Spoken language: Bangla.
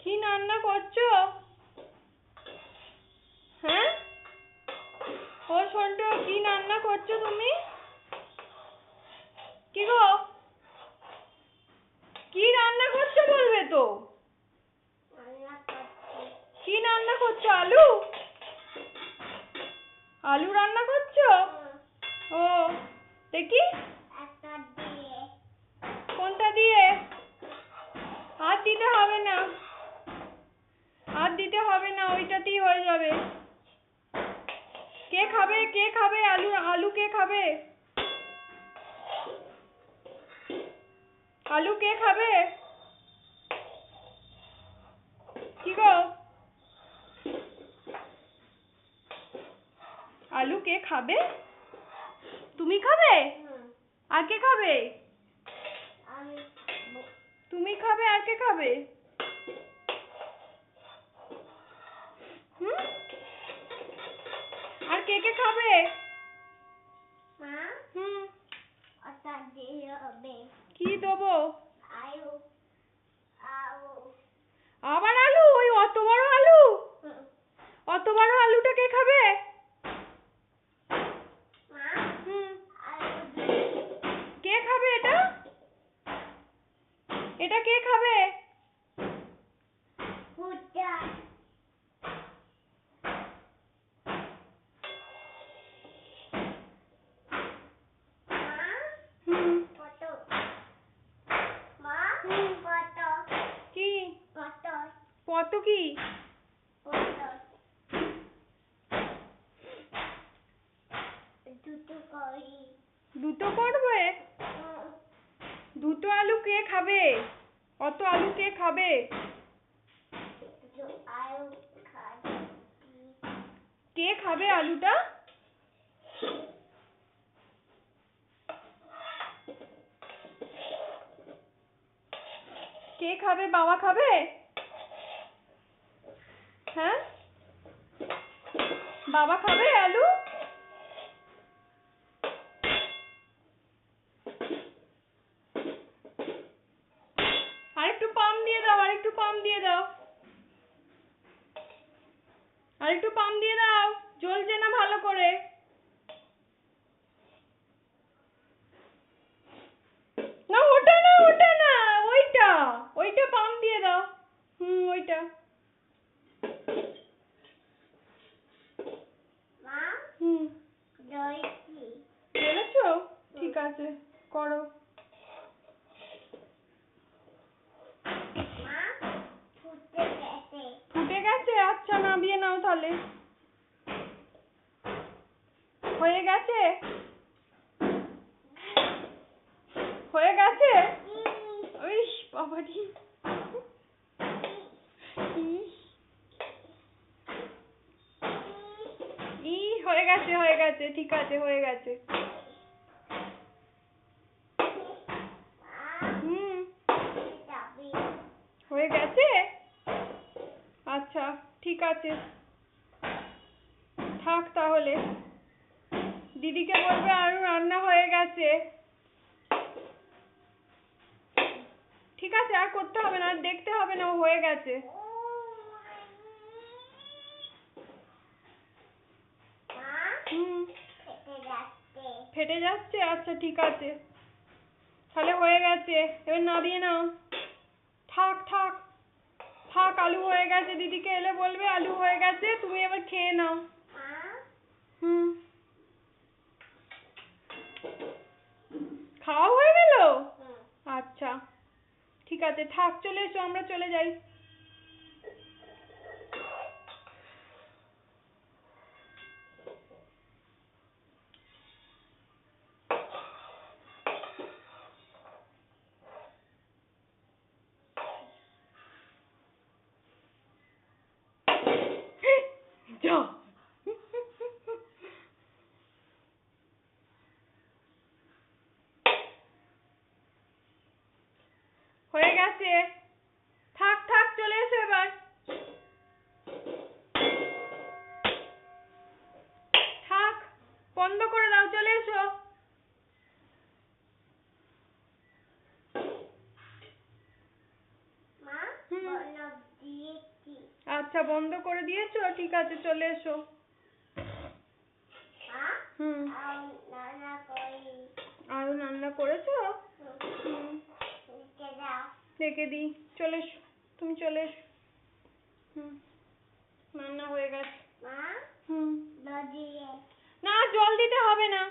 কি রান্না করছো? হ্যাঁ ও সন্টু, কি রান্না করছো তুমি? কি গো, কি রান্না করছো বলবে তো? কি রান্না করছো? আলু আলু রান্না করছো? ও দেখি কোনটা দিয়ে? আর দিতে হবে না, আর দিতে হবে না, ওইটাতেই হয়ে যাবে। কে খাবে, কে খাবে আলু? আলু কে খাবে? আলু কে খাবে? কি গো, আলু কে খাবে? তুমি খাবে? আর কে খাবে? তুমি খাবে, আর কে খাবে? হুম, আর কে কে খাবে? হুম, কি দেবো? আবার আলু? ওই অত বড় আলু? অত বড় আলুটা কে খাবে? হুম, কে খাবে এটা? এটা কে খাবে? হুম, কি কত? কি দুটো করবে? দুটো আলু কে খাবে? অত আলু কে খাবে? কে খাবে আলুটা? কে খাবে? বাবা খাবে? হ্যাঁ, বাবা খাবে আলু? আরেকটু পাম দিয়ে দাও, আরেকটু পাম দিয়ে দাও, আরেকটু পাম দিয়ে দাও, জ্বলছে না ভালো করে। না ওটা না, ওটা না, ওইটা, ওইটা পাম দিয়ে দাও। ওইটা। বলেছো? ঠিক আছে, করো। ফুটে গেছে? আচ্ছা, নামিয়ে নাও তাহলে। হয়ে গেছে? হয়ে গেছে? ইস বাবারি, হয়ে গেছে, হয়ে গেছে, ঠিক আছে, হয়ে গেছে। হয়ে গেছে? আচ্ছা, ঠিক আছে, থাক তাহলে। দিদিকে বলবে আরো রান্না হয়ে গেছে। ঠিক আছে, আর করতে হবে না, আর দেখতে হবে না, ও হয়ে গেছে। ফেটে যাচ্ছে? আচ্ছা, ঠিক আছে, তাহলে হয়ে গেছে, এবার নামিয়ে নাও। থাক থাক থাক, আলু হয়ে গেছে, দিদিকে এলে বলবে আলু হয়ে গেছে, তুমি এবার খেয়ে নাও। খাওয়া হয়ে গেল? আচ্ছা, ঠিক আছে, থাক, চলে এসো, আমরা চলে যাই। যা, হয়ে গেছে, থাক থাক আচ্ছা বন্ধ করে দিয়েছো, ঠিক আছে চলে এসো। হুম। আরো রান্না করেছো? হুম। রেখে দিই, চলে এসো, তুমি চলে এসো। হুম, রান্না হয়ে গেছে। হুম। না জল দিতে হবে না।